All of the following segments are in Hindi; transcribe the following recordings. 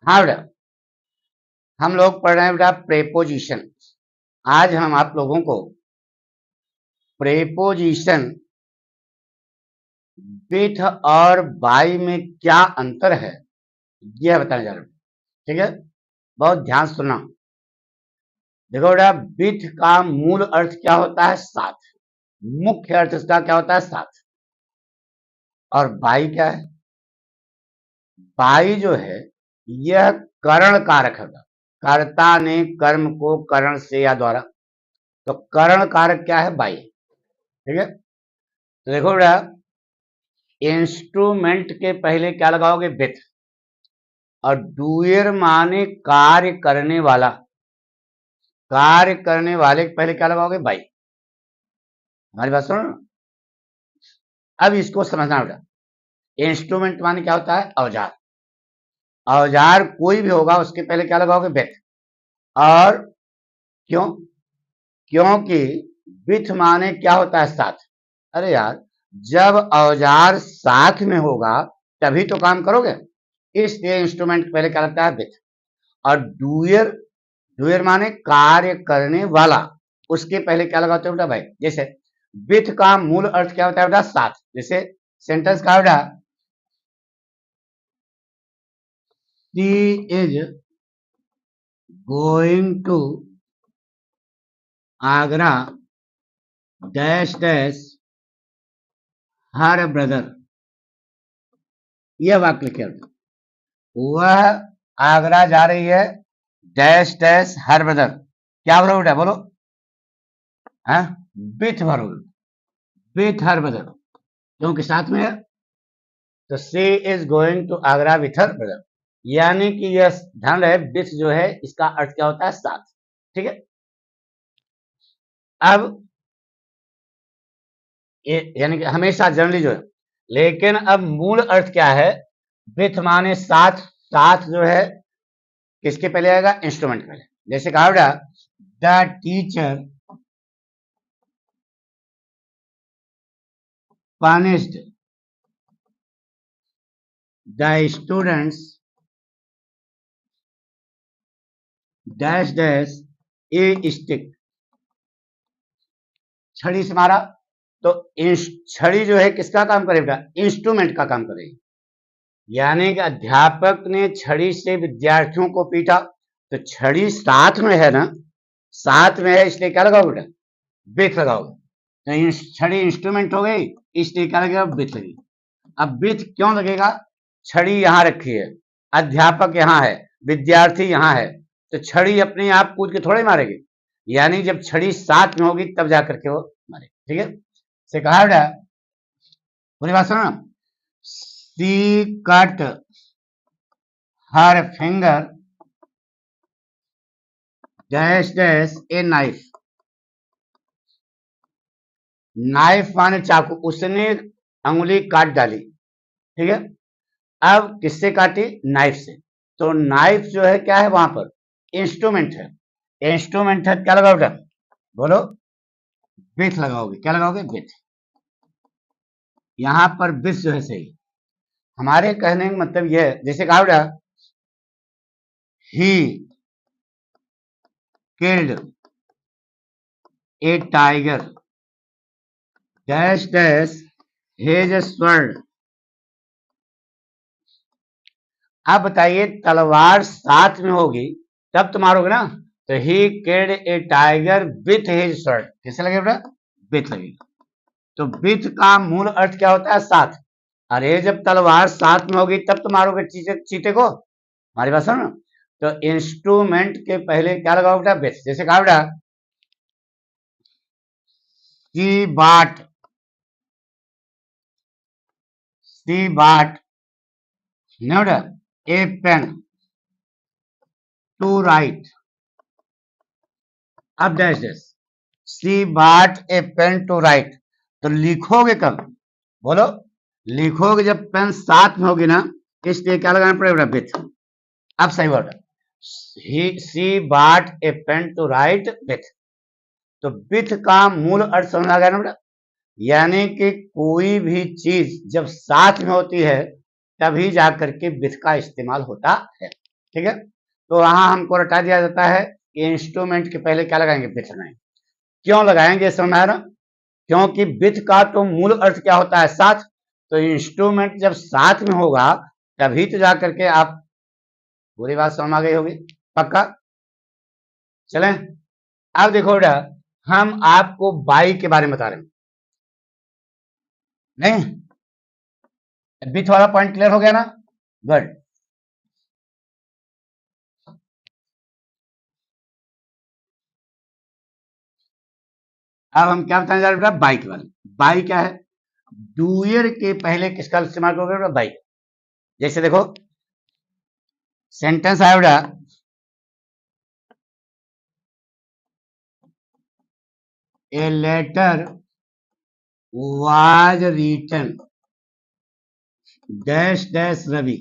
हाँ बेटा, हम लोग पढ़ रहे हैं बेटा प्रेपोजिशन। आज हम आप लोगों को प्रेपोजिशन विथ और बाय में क्या अंतर है यह बताने जा रहे हैं। ठीक है, बहुत ध्यान से सुनना। देखो बेटा, विथ का मूल अर्थ क्या होता है? साथ। मुख्य अर्थ इसका क्या होता है? साथ। और बाय क्या है? बाय जो है यह करण कारक है। कर्ता ने कर्म को करण से या द्वारा, तो करण कारक क्या है? बाय। ठीक है, तो देखो बेटा, इंस्ट्रूमेंट के पहले क्या लगाओगे? विथ। और डूयर माने कार्य करने वाला, कार्य करने वाले के पहले क्या लगाओगे? बाय। हमारी बात सुनो ना। अब इसको समझना बेटा, इंस्ट्रूमेंट माने क्या होता है? औजार। औजार कोई भी होगा उसके पहले क्या लगाओगे? विथ। और क्यों? क्योंकि विथ माने क्या होता है? साथ। अरे यार, जब औजार साथ में होगा तभी तो काम करोगे, इसलिए इंस्ट्रूमेंट पहले क्या लगता है? विथ। और डूयर, डूयर माने कार्य करने वाला, उसके पहले क्या लगाते हो बेटा? भाई। जैसे विथ का मूल अर्थ क्या होता है बेटा? साथ। जैसे सेंटेंस का बेटा, she is going to Agra dash dash her brother. यह वाक्य लिखे, वह आगरा जा रही है डैश डैश हर ब्रदर। क्या बोलो बेटा? बोलो। हाँ, विथ भरोगे, विथ हर ब्रदर, क्योंकि साथ में है। तो she is going to Agra with her brother, यानी कि यह ध्यान रहे, विथ जो है इसका अर्थ क्या होता है? साथ। ठीक है, अब यानी कि हमेशा जनरली जो है, लेकिन अब मूल अर्थ क्या है? विथ माने साथ। साथ जो है किसके पहले आएगा? इंस्ट्रूमेंट पहले। जैसे कहा बेटा, the teacher punished the students dash dash a stick। छड़ी से मारा, तो छड़ी जो है किसका काम करेगा? इंस्ट्रूमेंट का काम करेगी। यानी कि अध्यापक ने छड़ी से विद्यार्थियों को पीटा, तो छड़ी साथ में है ना, साथ में है, इसलिए क्या लगाओ बेटा? विथ लगाओगे। तो छड़ी इंस्ट्रूमेंट हो गई, इसलिए क्या लगेगा? विथ लगेगी। अब विथ क्यों लगेगा? छड़ी यहां रखी है, अध्यापक यहां है, विद्यार्थी यहां है, तो छड़ी अपने आप कूद के थोड़े मारेगी। यानी जब छड़ी साथ में होगी तब जाकर के वो मारेगी। ठीक है, से कहा बेटा, पूरी बात सुनो ना। She cut her finger dash dash a knife. Knife माने चाकू, उसने अंगुली काट डाली। ठीक है, अब किससे काटी? नाइफ से। तो नाइफ जो है क्या है? वहां पर इंस्ट्रूमेंट है। इंस्ट्रूमेंट है, क्या लगाओ बेटा? बोलो। विथ लगाओगे। क्या लगाओगे? विथ। यहां पर विथ जो है सही। हमारे कहने का मतलब यह है, जैसे कहा बेटा, he killed A tiger dash dash hedge sword. अब बताइए, तलवार साथ में होगी तब तो मारोगे ना। तो he killed A tiger with his sword, किससे लगे बेटा? विथ लगेगा। तो विथ का मूल अर्थ क्या होता है? साथ। अरे जब तलवार साथ में होगी तब तो मारोगे चीते, चीते को। हमारी बात सुनो। तो इंस्ट्रूमेंट के पहले क्या लगाओ बेटा? विथ। जैसे कहा बेटा, सी बाट, सी बाट बेटा ए पेन टू राइट। अब डैश डैश, सी बाट ए पेन टू राइट, तो लिखोगे कब? बोलो। लिखोगे जब पेन साथ में होगी ना, इसलिए क्या लगाना पड़ेगा? विथ। अब सही वर्ड, सी बाट ए पेन टू राइट विथ। तो विथ का मूल अर्थ समझ आ गया ना बेटा? यानी कि कोई भी चीज जब साथ में होती है तभी जाकर के विथ का इस्तेमाल होता है। ठीक है, तो वहां हमको रटा दिया जाता है कि इंस्ट्रूमेंट के पहले क्या लगाएंगे, विथ लगाएंगे। क्यों लगाएंगे समझ में आ रहा, क्योंकि विथ का तो मूल अर्थ क्या होता है, साथ। तो इंस्ट्रूमेंट जब साथ में होगा तभी तो जा करके आप, पूरी बात समझ आ गई होगी पक्का। चलें अब देखो बेटा, हम आपको बाई के बारे में बता रहे हैं, नहीं विथ वाला पॉइंट क्लियर हो गया ना, गुड। अब हम क्या बताने जा रहे हैं बेटा, बाई के बारे में। बाई क्या है, डूयर के पहले किसका इस्तेमाल करोगे बेटा, बाई। जैसे देखो सेंटेंस आया बेटा, a letter was written dash dash Ravi.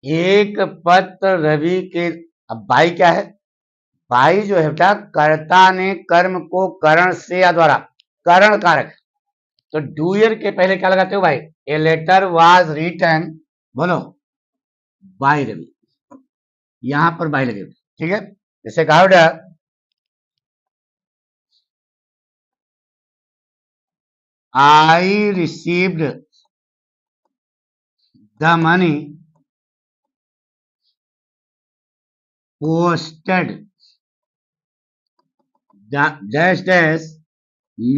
एक पत्र रवि के, अब बाई क्या है, बाई जो है बेटा कर्ता ने कर्म को करण से या द्वारा, करण कारक। तो डूयर के पहले क्या लगाते हो भाई, ए लेटर वाज रिटन, बोलो बाय रवि, यहां पर बाय लगे, ठीक है। जैसे कहा बेटा, I received the money posted dash dash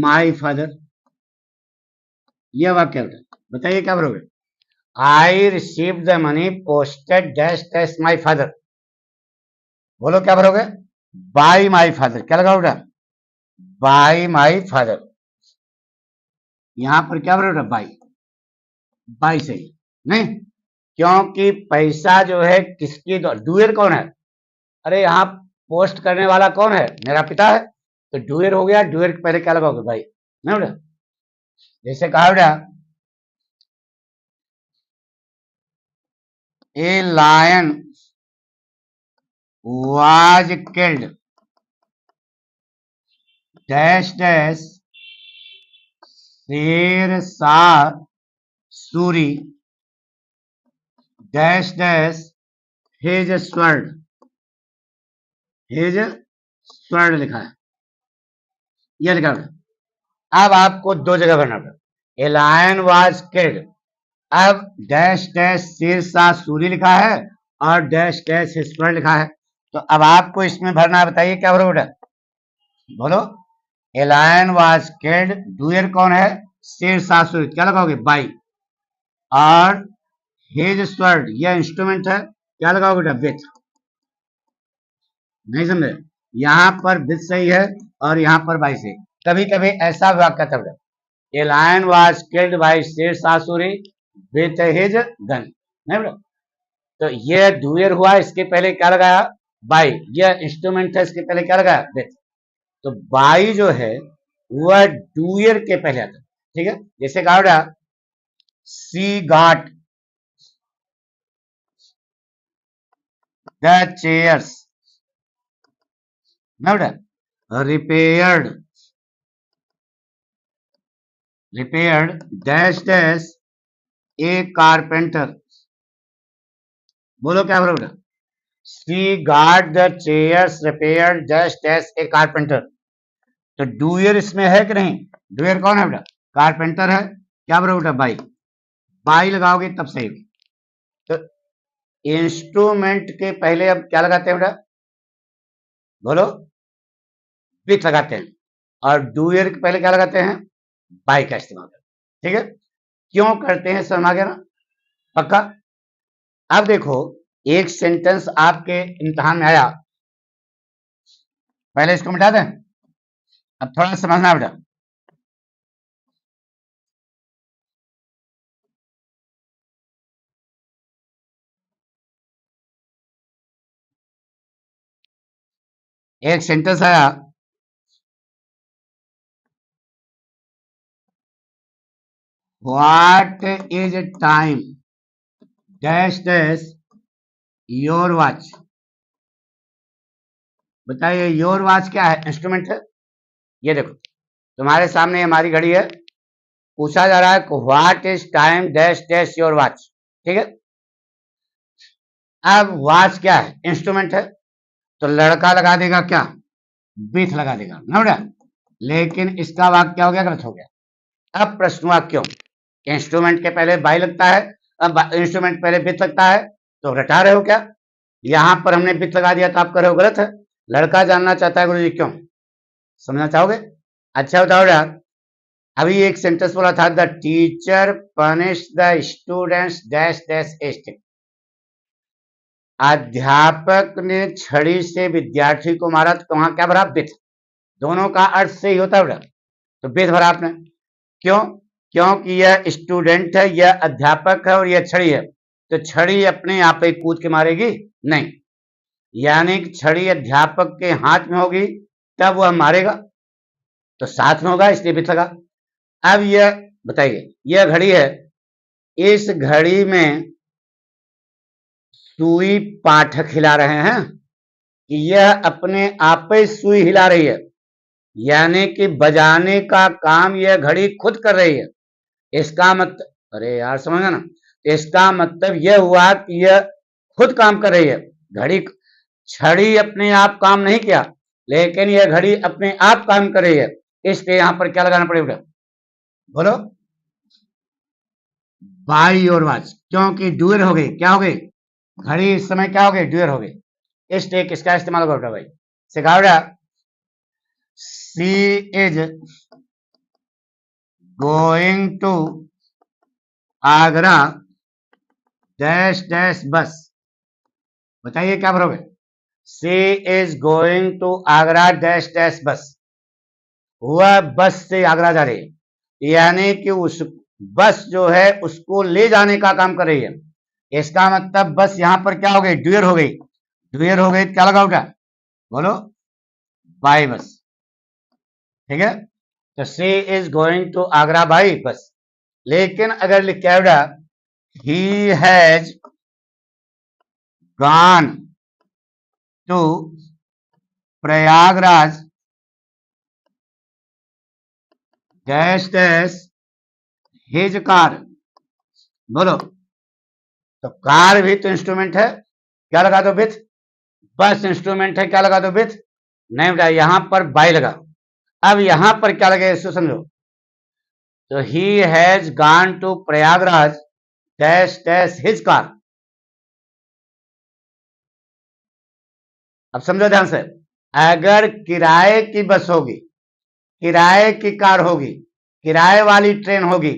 my father. यह वाक्य बेटा बताइए क्या भरोगे, I receive the money posted dash dash my father, बोलो क्या भरोगे, बाई माई फादर। क्या लगाओ बेटा, बाई माई फादर। यहां पर क्या भरोगे बेटा, बाई, बाई सही नहीं, क्योंकि पैसा जो है किसकी, डूयर कौन है, अरे यहाँ पोस्ट करने वाला कौन है, मेरा पिता है। तो डूयर हो गया, डूयर के पहले क्या लगाओगे भाई, नहीं बेटा। जैसे कहा बेटा, a lion was killed dash dash Sher Shah Suri dash dash his sword, his sword लिखा है, यह लिखा है। अब आपको दो जगह भरना पड़ा, ए लायन वाज किल्ड, अब डैश डैश शेर शाह सूरी लिखा है और डैश डैश हिज स्वर्ड लिखा है। तो अब आपको इसमें भरना है, बताइए क्या भरो बेटा, बोलो। ए लायन वाज किल्ड, डूयर कौन है, शेर शाह सूरी, क्या लगाओगे बाई, और हिज स्वर्ड यह इंस्ट्रूमेंट है, क्या लगाओगे बेटा, विथ। नहीं समझे, यहां पर विथ सही है और यहां पर बाई सही। कभी कभी ऐसा वाक्य था बेटा, a lion was killed by Sher Shah Suri with his gun, नहीं बेटा। तो ये डूयर हुआ, इसके पहले क्या लगाया, बाई, यह इंस्ट्रूमेंट है, इसके पहले क्या लगाया, विथ। तो बाई जो है वह डूयर के पहले आता है, ठीक है। जैसे कहा बेटा, सी गॉट द चेयर्स, ना बेटा, repaired, repaired dash dash a carpenter, बोलो क्या बोलो बेटा, she got the chairs repaired dash dash a carpenter. तो डूयर इसमें है कि नहीं, डूयर कौन है बेटा, कारपेंटर है, क्या बोलो बेटा, बाई, बाई लगाओगे तब सही। तो इंस्ट्रूमेंट के पहले अब क्या लगाते हैं बेटा, बोलो, विथ लगाते हैं, और डूयर के पहले क्या लगाते हैं, बाई का इस्तेमाल करते हैं, ठीक है। क्यों करते हैं समझ आ गया ना, पक्का। अब देखो, एक सेंटेंस आपके इम्तिहान में आया, पहले इसको मिटा दें, अब थोड़ा समझना बेटा। एक सेंटेंस आया, what is time dash dash your watch. बताइए योर वॉच क्या है, इंस्ट्रूमेंट है। ये देखो तुम्हारे सामने हमारी घड़ी है, पूछा जा रहा है what is time dash dash your watch, ठीक है। अब वॉच क्या है? इंस्ट्रूमेंट है, तो लड़का लगा देगा क्या? विथ लगा देगा ना बेटा। लेकिन इसका वाक्य क्या हो गया? गलत हो गया। अब प्रश्न वाक्यों, इंस्ट्रूमेंट के पहले बाई लगता है, अब इंस्ट्रूमेंट पहले विथ लगता है, तो रटा रहे हो क्या? यहां पर हमने विथ लगा दिया तो आप कह रहे हो गलत है। लड़का जानना चाहता है गुरुजी क्यों, समझना चाहोगे? अच्छा बताओ यार, अभी एक सेंटेंस बोला था, the teacher punish the students dash dash एस्ट। अध्यापक ने छड़ी से विद्यार्थी को मारा, तो वहां क्या भरा? विथ। दोनों का अर्थ सही होता है, तो विथ भरा आपने। क्यों? क्योंकि यह स्टूडेंट है, यह अध्यापक है और यह छड़ी है, तो छड़ी अपने आप ही कूद के मारेगी नहीं, यानी कि छड़ी अध्यापक के हाथ में होगी तब वह मारेगा, तो साथ में होगा, इसलिए विथ लगा। अब यह बताइए, यह घड़ी है, इस घड़ी में सुई पाठक हिला रहे हैं कि यह अपने आप ही सुई हिला रही है, यानी कि बजाने का काम यह घड़ी खुद कर रही है। इसका मतलब, अरे यार समझना ना, इसका मतलब यह हुआ कि यह खुद काम कर रही है। घड़ी, छड़ी अपने आप काम नहीं किया, लेकिन यह घड़ी अपने आप काम कर रही है, इसलिए यहां पर क्या लगाना पड़ेगा? बोलो। बाई और वॉच, क्योंकि डुअर हो गई, क्या हो गई? घड़ी इस समय क्या हो गई? डुअर हो गई, इसलिए किसका इस्तेमाल होगा भाई? सिखाओ बेटा। She is going to Agra dash dash bus. बताइए क्या भरोगे? She is going to Agra dash dash bus. वह बस से आगरा जा रही है, यानी कि उस बस जो है उसको ले जाने का काम कर रही है। इसका मतलब बस यहां पर क्या हो गई? डुअर हो गई। डुअर हो गई, क्या लगाओ? क्या बोलो? By bus. ठीक है, तो she is going to Agra by bus. लेकिन अगर लिखा बेटा, he has gone to Prayagraj dash dash his car. बोलो, तो कार भी तो इंस्ट्रूमेंट है, क्या लगा दो? विथ। बस इंस्ट्रूमेंट है, क्या लगा दो? विथ। नहीं बेटा, यहां पर बाई लगा। अब यहां पर क्या लगे इसको समझो, तो he has gone to Prayagraj dash dash his car. अब समझो ध्यान से, अगर किराए की बस होगी, किराए की कार होगी, किराए वाली ट्रेन होगी,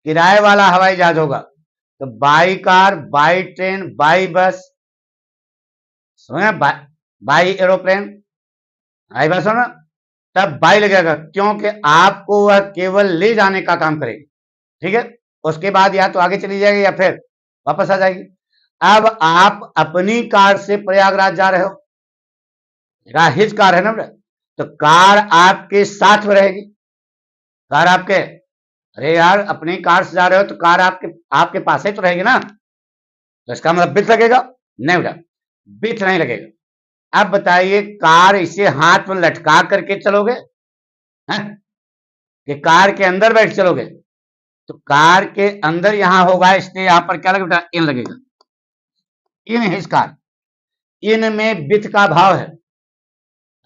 किराए वाला हवाई जहाज होगा, तो by car, by train, by bus, समझे? बाई एरोप्लेन, आई बस हो ना, तब बाई लगेगा, क्योंकि आपको वह केवल ले जाने का काम करेगी। ठीक है, उसके बाद या तो आगे चली जाएगी या फिर वापस आ जाएगी। अब आप अपनी कार से प्रयागराज जा रहे हो, हिज कार है ना बेटा, तो कार आपके साथ में रहेगी। कार आपके, अरे यार अपनी कार से जा रहे हो तो कार आपके आपके पास ही तो रहेगी ना, तो इसका मतलब बिथ लगेगा? नहीं बेटा, बिथ नहीं लगेगा। अब बताइए, कार इसे हाथ में लटका करके चलोगे हैं कि कार के अंदर बैठ चलोगे? तो कार के अंदर यहां होगा, इसलिए यहां पर क्या लगेगा बेटा? इन लगेगा। इन हिज कार, इन में बिथ का भाव है।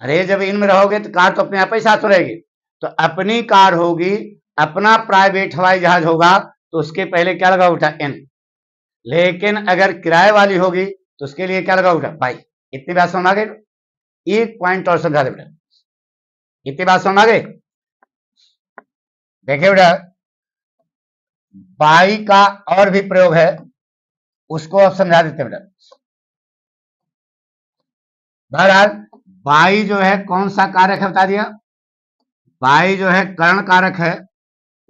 अरे जब इन में रहोगे तो कार तो अपने आप ही साथ रहेगी, तो अपनी कार होगी, अपना प्राइवेट हवाई जहाज होगा, तो उसके पहले क्या लगा बेटा? इन। लेकिन अगर किराए वाली होगी तो उसके लिए क्या लगा बेटा? बाई। इतनी बात समझ आ गई? एक पॉइंट और समझा दे बेटा, इतनी बात समझ आ गई? देखिए बेटा, बाई का और भी प्रयोग है, उसको अब समझा देते बेटा। बहरहाल बाई जो है कौन सा कारक है बता दिया, बाई जो है कर्ण कारक है,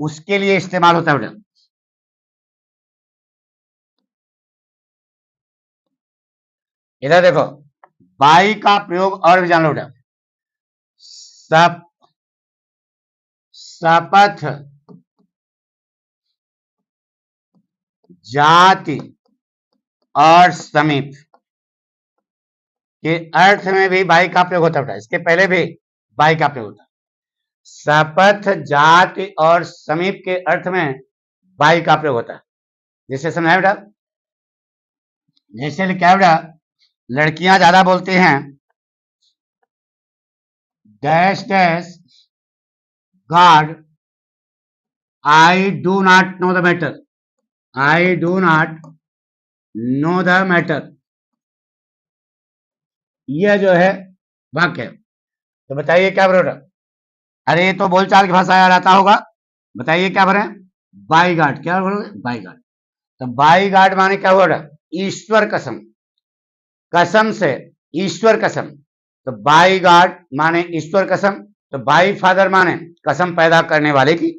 उसके लिए इस्तेमाल होता है बेटा। इधर देखो, बाई का प्रयोग और भी जान लो बेटा। सप, शपथ, जाति और समीप के अर्थ में भी बाई का प्रयोग होता है। इसके पहले भी बाई का प्रयोग होता है। शपथ, जाति और समीप के अर्थ में बाई का प्रयोग होता है। जिससे समझाए बेटा, जैसे क्या बेटा, लड़कियां ज्यादा बोलती हैं dash dash God I do not know the matter, I do not know the matter, यह जो है वाक्य है। तो बताइए क्या भरोड़ा? अरे ये तो बोलचाल की भाषा याद आता होगा, बताइए क्या भरे? बाई गार्ड, क्या बोलोगे? By guard. तो बाई गार्ड माने क्या हुआ? ईश्वर कसम, कसम से, ईश्वर कसम। तो बाई गार्ड माने ईश्वर कसम। तो बाई फादर माने कसम पैदा करने वाले की,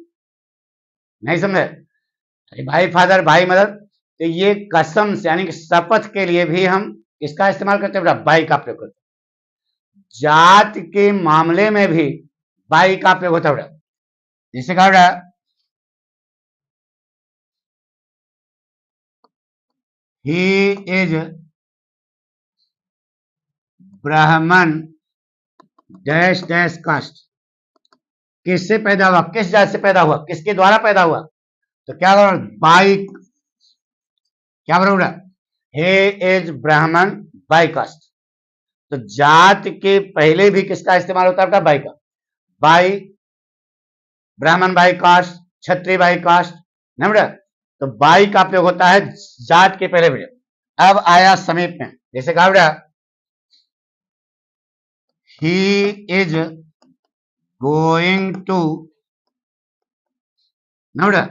नहीं समझे? अरे भाई फादर, भाई मदर। तो ये कसम से यानी कि शपथ के लिए भी हम इसका इस्तेमाल करते हैं, बाई का प्रयोग करते हैं। जात के मामले में भी बाई का प्रयोग होता है। जिससे कहा बेटा, ही इज ब्राह्मण डैश डैश कास्ट, किससे पैदा हुआ, किस जात से पैदा हुआ, किसके द्वारा पैदा हुआ? तो क्या बाई, क्या बोला? हे इज ब्राह्मण बाई कास्ट। तो जात के पहले भी किसका इस्तेमाल होता है? बाई का। By, Brahmin by caste, Kshatriya by caste, नहीं बेटा? तो बाई का प्रयोग होता है जात के पहले भी। अब आया समीप में, जैसे कहा बेटा, ही इज गोइंग टू, नहीं बेटा,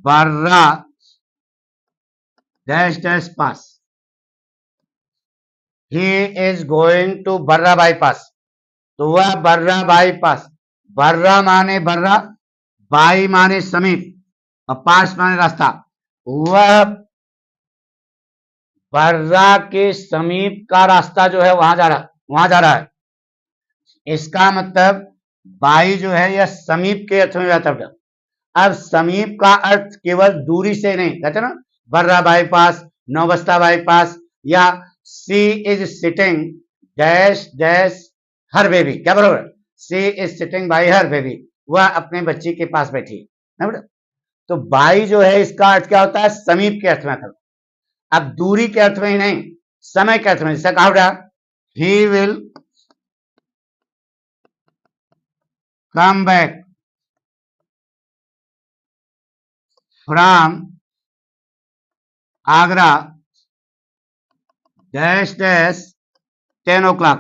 Barra dash dash pass, he is going to Barra bypass. तो वह बर्रा बाईपास, बर्रा माने बर्रा, बाई माने समीप, और पास माने रास्ता। वह बर्रा के समीप का रास्ता जो है वहां जा रहा है। इसका मतलब बाई जो है यह समीप के अर्थ में जाता है। अब समीप का अर्थ केवल दूरी से नहीं, कहते ना बर्रा बाईपास, नौबस्ता बाईपास, या she is sitting dash dash her baby, क्या बरोबर? She is sitting by her baby, वह अपने बच्ची के पास बैठी है बेटा। तो बाई जो है इसका अर्थ क्या होता है? समीप के अर्थ में था। अब दूरी के अर्थ में ही नहीं, समय के अर्थ में। जैसा कहा बेटा, he will come back from Agra dash dash 10 o'clock,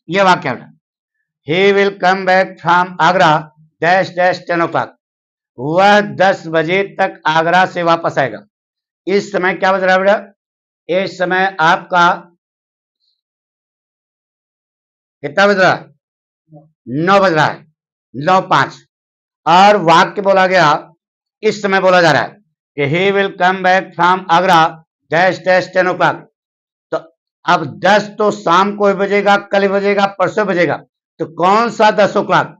यह वाक्य बेटा, he will come back from Agra dash dash 10 o'clock, वह 10 बजे तक आगरा से वापस आएगा। इस समय क्या बज रहा है बेटा? इस समय आपका कितना बज रहा है? 9 बज रहा है, 9:05। और वाक्य बोला गया, इस समय बोला जा रहा है कि he will come back from Agra dash dash 10 o'clock। तो अब 10 तो शाम को बजेगा, कल बजेगा, परसों बजेगा। तो कौन सा 10 o'clock?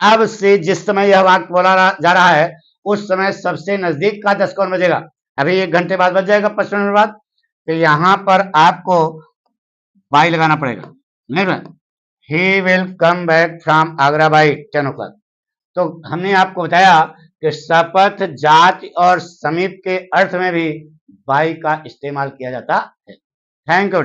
अब से जिस समय यह वाक्य बोला जा रहा है उस समय सबसे नजदीक का 10 कौन बजेगा? अभी 1 घंटे बाद बज जाएगा, 55 मिनट बाद। तो यहां पर आपको बाई लगाना पड़ेगा, नहीं ना? He will come back from Agra by 10 o'clock। तो हमने आपको बताया कि शपथ, जाति और समीप के अर्थ में भी बाई का इस्तेमाल किया जाता है। Thank you.